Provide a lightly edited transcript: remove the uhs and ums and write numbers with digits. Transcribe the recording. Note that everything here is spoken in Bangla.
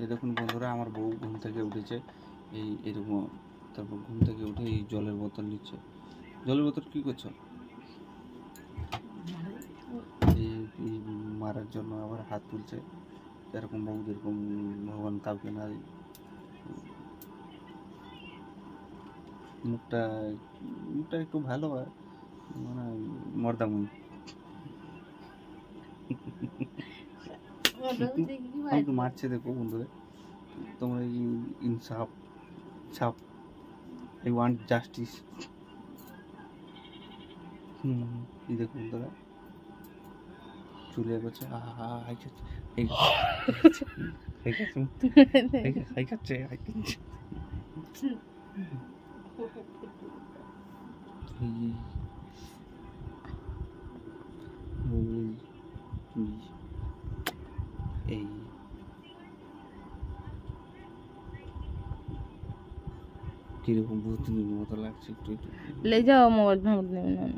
এই দেখুন বন্ধুরা, আমার বউ ঘুম থেকে উঠেছে এরকম। তারপর ঘুম থেকে উঠে এই জলের বোতল নিচ্ছে। জলের বোতল কী করছো? এই মারার জন্য আবার হাত তুলছে। এরকম বউ যেরকম ভগবান কাউকে না। মুখটা মুখটা একটু ভালো হয়, মানে মর্দাময়ী। আমাকে মারছে দেখো বন্ধুরা, তোমরা এই ইনসাফ সাফ, আই ওয়ান্ট জাস্টিস। এই দেখো বন্ধুরা, চলে যাচ্ছে। এই কিরকম ভূতনির মতো লাগছে একটু একটু। ले जाओ मोबाइल में